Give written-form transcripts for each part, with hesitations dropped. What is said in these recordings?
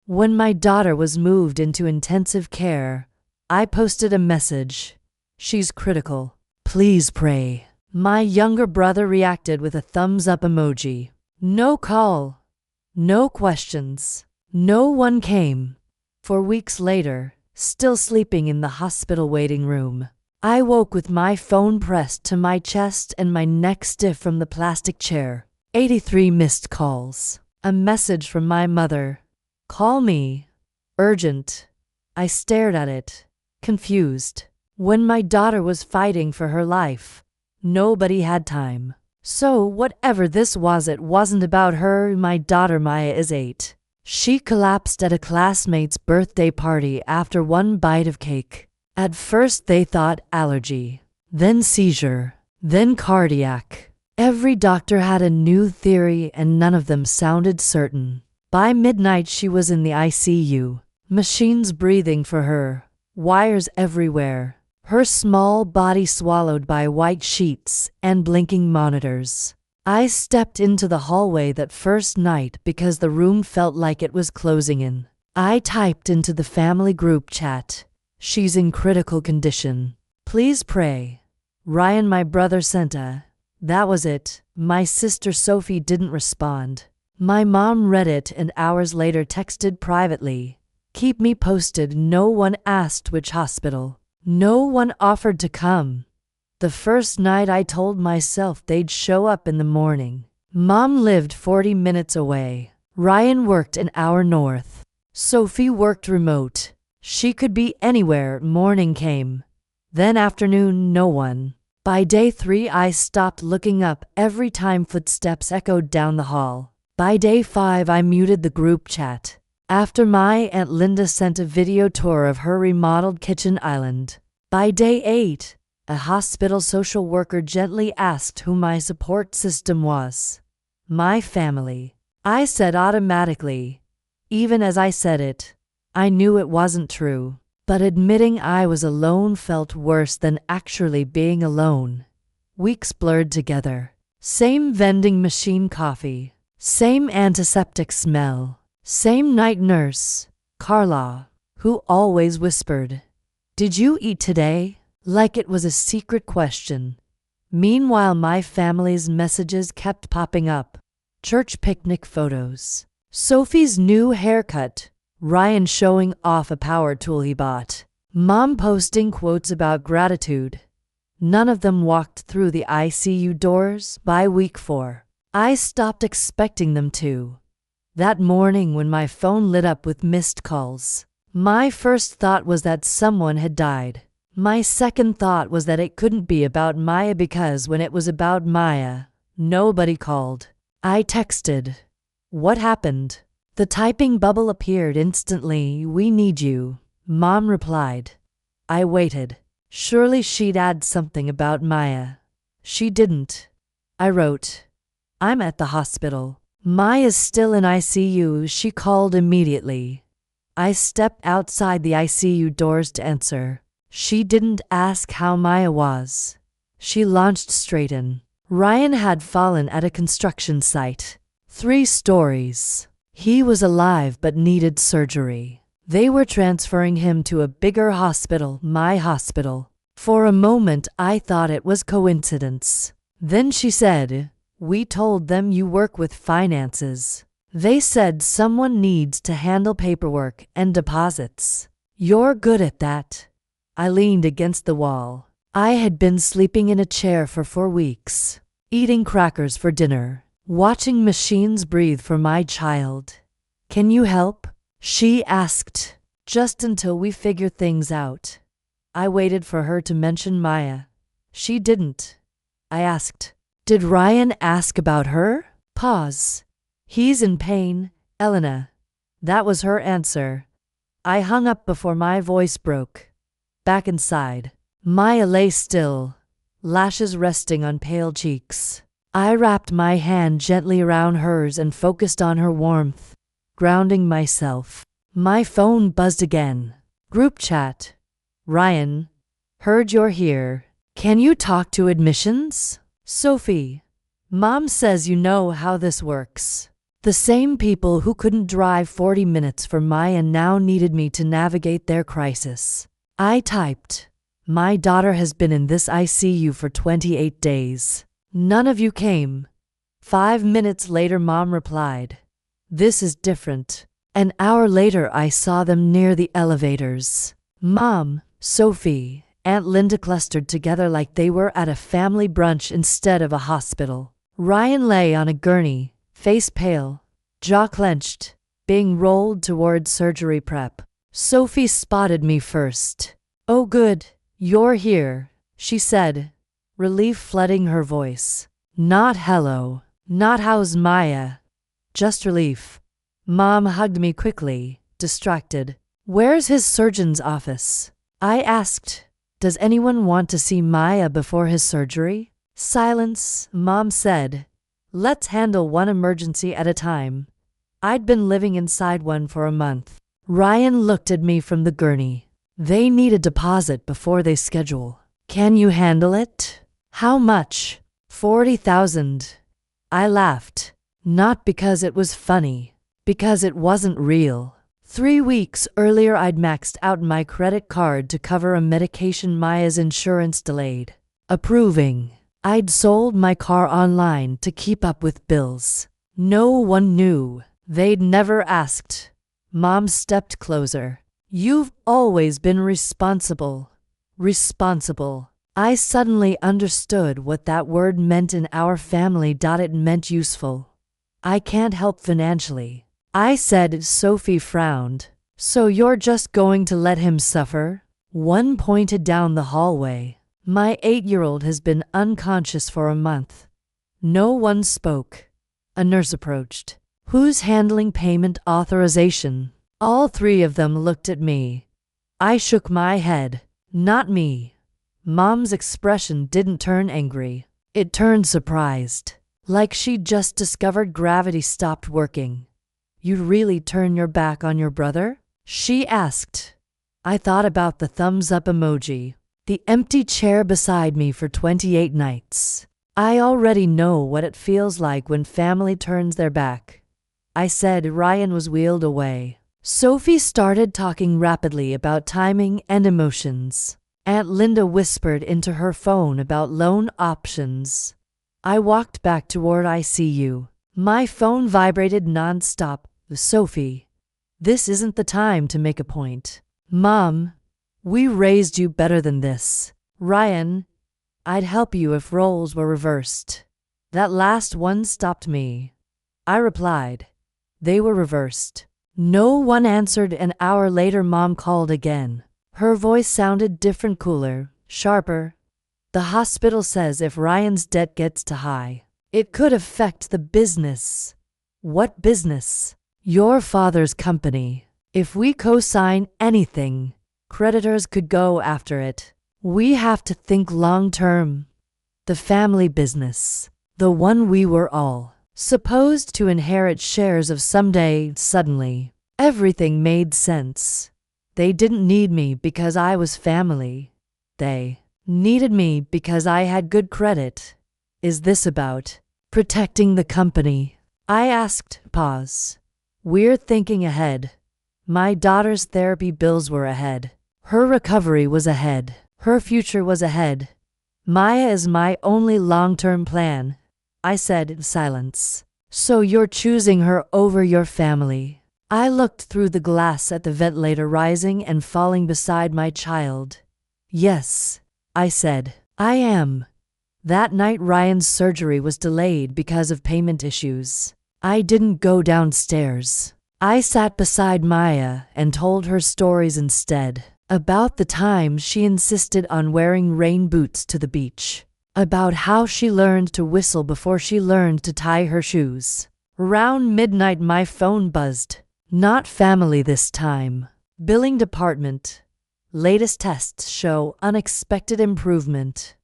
When my daughter was moved into intensive care, I posted a message. She's critical. Please pray. My younger brother reacted with a thumbs up emoji. No call. No questions. No one came. 4 weeks later, still sleeping in the hospital waiting room, I woke with my phone pressed to my chest and my neck stiff from the plastic chair. 83 missed calls. A message from my mother. Call me. Urgent. I stared at it, confused. When my daughter was fighting for her life, nobody had time. So whatever this was, it wasn't about her. My daughter Maya is 8. She collapsed at a classmate's birthday party after one bite of cake. At first they thought allergy, then seizure, then cardiac. Every doctor had a new theory and none of them sounded certain. By midnight she was in the ICU, machines breathing for her, wires everywhere, her small body swallowed by white sheets and blinking monitors. I stepped into the hallway that first night because the room felt like it was closing in. I typed into the family group chat, "She's in critical condition. Please pray." Ryan, my brother, sent a. That was it. My sister Sophie didn't respond. My mom read it and hours later texted privately, "Keep me posted." No one asked which hospital. No one offered to come. The first night I told myself they'd show up in the morning. Mom lived 40 minutes away. Ryan worked an hour north. Sophie worked remote. She could be anywhere. Morning came. Then afternoon, no one. By day 3 I stopped looking up every time footsteps echoed down the hall. By day 5 I muted the group chat. After my Aunt Linda sent a video tour of her remodeled kitchen island. By day 8, a hospital social worker gently asked who my support system was. My family. I said automatically. Even as I said it, I knew it wasn't true. But admitting I was alone felt worse than actually being alone. Weeks blurred together. Same vending machine coffee. Same antiseptic smell. Same night nurse, Carla, who always whispered, "Did you eat today?" like it was a secret question. Meanwhile, my family's messages kept popping up. Church picnic photos. Sophie's new haircut. Ryan showing off a power tool he bought. Mom posting quotes about gratitude. None of them walked through the ICU doors. By week 4, I stopped expecting them to. That morning when my phone lit up with missed calls, my first thought was that someone had died. My second thought was that it couldn't be about Maya because when it was about Maya, nobody called. I texted, "What happened?" The typing bubble appeared instantly. "We need you," Mom replied. I waited. Surely she'd add something about Maya. She didn't. I wrote, "I'm at the hospital. Maya's still in ICU." She called immediately. I stepped outside the ICU doors to answer. She didn't ask how Maya was. She launched straight in. Ryan had fallen at a construction site. 3 stories. He was alive but needed surgery. They were transferring him to a bigger hospital, my hospital. For a moment I thought it was coincidence. Then she said, "We told them you work with finances. They said someone needs to handle paperwork and deposits. You're good at that." I leaned against the wall. I had been sleeping in a chair for 4 weeks, eating crackers for dinner, watching machines breathe for my child. "Can you help?" she asked. "Just until we figure things out." I waited for her to mention Maya. She didn't. I asked, "Did Ryan ask about her?" Pause. "He's in pain, Elena." That was her answer. I hung up before my voice broke. Back inside, Maya lay still, lashes resting on pale cheeks. I wrapped my hand gently around hers and focused on her warmth, grounding myself. My phone buzzed again. Group chat. "Ryan, heard you're here. Can you talk to admissions?" "Sophie, Mom says you know how this works." The same people who couldn't drive 40 minutes for Maya now needed me to navigate their crisis. I typed, "My daughter has been in this ICU for 28 days. None of you came." 5 minutes later, Mom replied, "This is different." An hour later, I saw them near the elevators. Mom, Sophie, Aunt Linda clustered together like they were at a family brunch instead of a hospital. Ryan lay on a gurney, face pale, jaw clenched, being rolled toward surgery prep. Sophie spotted me first. "Oh good, you're here," she said, relief flooding her voice. Not hello, not how's Maya, just relief. Mom hugged me quickly, distracted. "Where's his surgeon's office?" I asked. "Does anyone want to see Maya before his surgery?" Silence. Mom said, "Let's handle one emergency at a time." I'd been living inside one for a month. Ryan looked at me from the gurney. "They need a deposit before they schedule. Can you handle it?" "How much?" $40,000. I laughed. Not because it was funny, because it wasn't real. 3 weeks earlier, I'd maxed out my credit card to cover a medication Maya's insurance delayed approving. I'd sold my car online to keep up with bills. No one knew. They'd never asked. Mom stepped closer. "You've always been responsible." Responsible. I suddenly understood what that word meant in our family. It meant useful. "I can't help financially," I said. Sophie frowned. "So you're just going to let him suffer?" One pointed down the hallway. "My 8-year-old has been unconscious for a month." No one spoke. A nurse approached. "Who's handling payment authorization?" All 3 of them looked at me. I shook my head. "Not me." Mom's expression didn't turn angry. It turned surprised, like she'd just discovered gravity stopped working. "You'd really turn your back on your brother?" she asked. I thought about the thumbs up emoji, the empty chair beside me for 28 nights. I already know what it feels like when family turns their back. I said. Ryan was wheeled away. Sophie started talking rapidly about timing and emotions. Aunt Linda whispered into her phone about loan options. I walked back toward ICU. My phone vibrated nonstop. "Sophie, this isn't the time to make a point." "Mom, we raised you better than this." "Ryan, I'd help you if roles were reversed." That last one stopped me. I replied, "They were reversed." No one answered. An hour later, Mom called again. Her voice sounded different, cooler, sharper. "The hospital says if Ryan's debt gets too high, it could affect the business." "What business?" "Your father's company. If we co-sign anything, creditors could go after it. We have to think long-term." "The family business. The one we were all supposed to inherit shares of someday." Suddenly, everything made sense. They didn't need me because I was family. They needed me because I had good credit. "Is this about protecting the company?" I asked. Pause. "We're thinking ahead." My daughter's therapy bills were ahead. Her recovery was ahead. Her future was ahead. "Maya is my only long-term plan," I said in silence. "So you're choosing her over your family?" I looked through the glass at the ventilator rising and falling beside my child. "Yes," I said, "I am." That night, Ryan's surgery was delayed because of payment issues. I didn't go downstairs. I sat beside Maya and told her stories instead. About the time she insisted on wearing rain boots to the beach. About how she learned to whistle before she learned to tie her shoes. Around midnight, my phone buzzed. Not family this time. Billing department. Latest tests show unexpected improvement.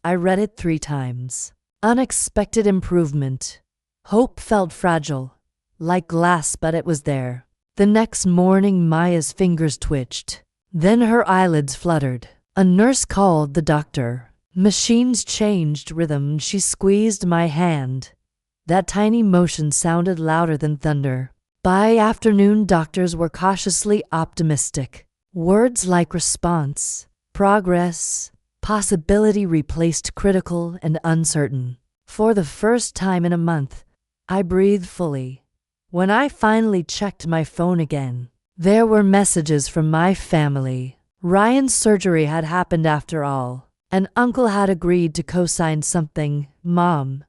I read it 3 times. Unexpected improvement. Hope felt fragile, like glass, but it was there. The next morning, Maya's fingers twitched. Then her eyelids fluttered. A nurse called the doctor. Machines changed rhythm. She squeezed my hand. That tiny motion sounded louder than thunder. By afternoon, doctors were cautiously optimistic. Words like response, progress, possibility replaced critical and uncertain. For the first time in a month, I breathed fully. When I finally checked my phone again, there were messages from my family. Ryan's surgery had happened after all. An uncle had agreed to co-sign something. Mom,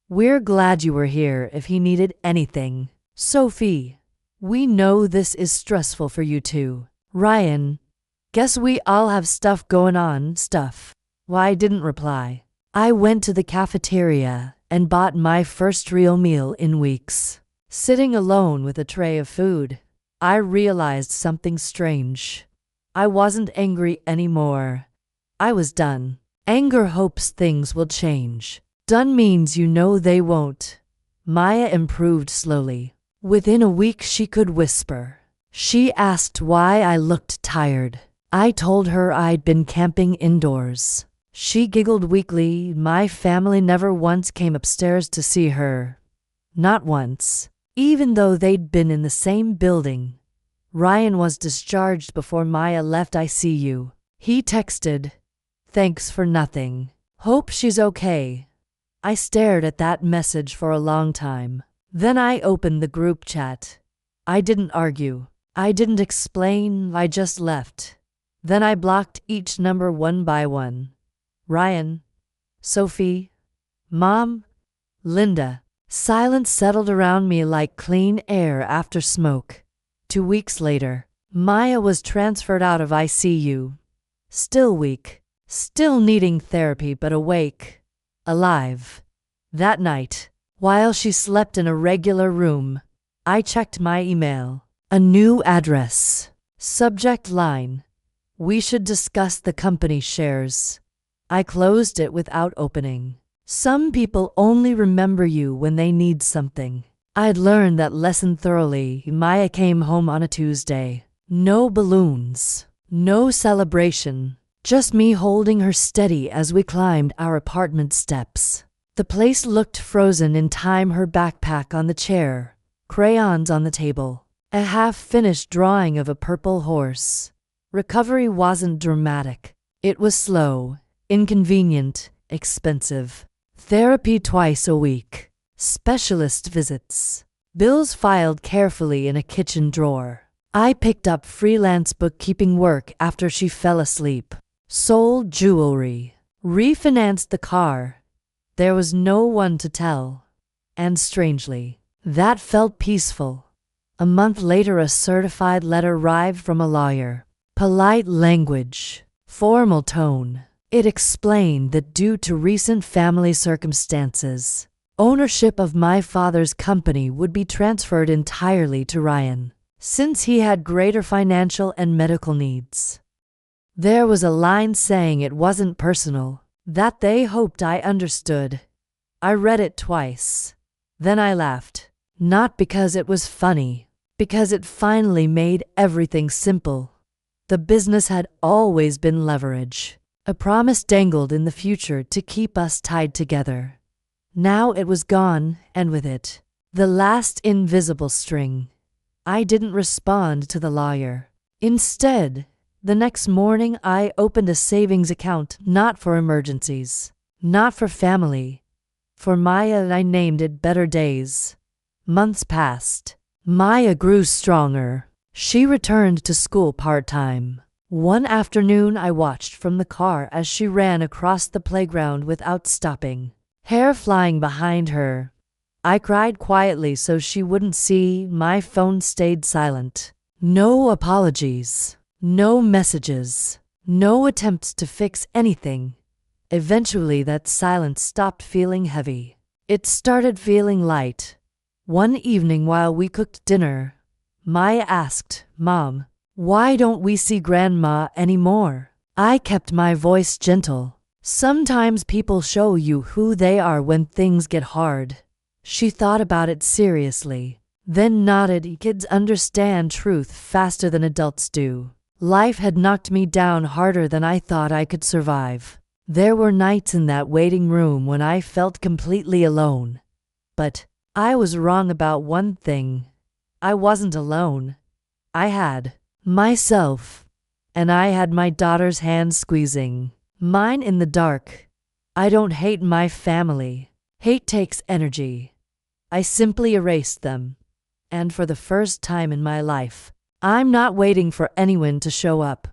we're glad you were here if he needed anything. Sophie, we know this is stressful for you too. Ryan, guess we all have stuff going on. Why didn't reply. I went to the cafeteria and bought my first real meal in weeks. Sitting alone with a tray of food, I realized something strange. I wasn't angry anymore. I was done. Anger hopes things will change. Done means you know they won't. Maya improved slowly. Within a week she could whisper. She asked why I looked tired. I told her I'd been camping indoors. She giggled weakly. My family never once came upstairs to see her. Not once. Even though they'd been in the same building. Ryan was discharged before Maya left ICU. He texted, "Thanks for nothing. Hope she's okay." I stared at that message for a long time. Then I opened the group chat. I didn't argue. I didn't explain. I just left. Then I blocked each number one by one. Ryan, Sophie, Mom, Linda. Silence settled around me like clean air after smoke. 2 weeks later, Maya was transferred out of ICU. Still weak, still needing therapy, but awake, alive. That night, while she slept in a regular room, I checked my email. A new address. Subject line, "We should discuss the company shares." I closed it without opening. Some people only remember you when they need something. I'd learned that lesson thoroughly. Maya came home on a Tuesday. No balloons, no celebration, just me holding her steady as we climbed our apartment steps. The place looked frozen in time, her backpack on the chair, crayons on the table, a half-finished drawing of a purple horse. Recovery wasn't dramatic. It was slow, inconvenient, expensive. Therapy twice a week. Specialist visits. Bills filed carefully in a kitchen drawer. I picked up freelance bookkeeping work after she fell asleep. Sold jewelry. Refinanced the car. There was no one to tell. And strangely, that felt peaceful. A month later, a certified letter arrived from a lawyer. Polite language. Formal tone. It explained that due to recent family circumstances, ownership of my father's company would be transferred entirely to Ryan, since he had greater financial and medical needs. There was a line saying it wasn't personal, that they hoped I understood. I read it twice. Then I laughed. Not because it was funny, because it finally made everything simple. The business had always been leverage. A promise dangled in the future to keep us tied together. Now it was gone, and with it, the last invisible string. I didn't respond to the lawyer. Instead, the next morning I opened a savings account, not for emergencies, not for family. For Maya, I named it Better Days. Months passed. Maya grew stronger. She returned to school part-time. One afternoon I watched from the car as she ran across the playground without stopping, hair flying behind her. I cried quietly so she wouldn't see. My phone stayed silent. No apologies, no messages, no attempts to fix anything. Eventually that silence stopped feeling heavy. It started feeling light. One evening while we cooked dinner, Maya asked, "Mom, why don't we see Grandma anymore?" I kept my voice gentle. Sometimes people show you who they are when things get hard. She thought about it seriously, then nodded. Kids understand truth faster than adults do. Life had knocked me down harder than I thought I could survive. There were nights in that waiting room when I felt completely alone. But I was wrong about one thing. I wasn't alone. I had myself, and I had my daughter's hand squeezing mine in the dark. I don't hate my family. Hate takes energy. I simply erased them. And for the first time in my life, I'm not waiting for anyone to show up.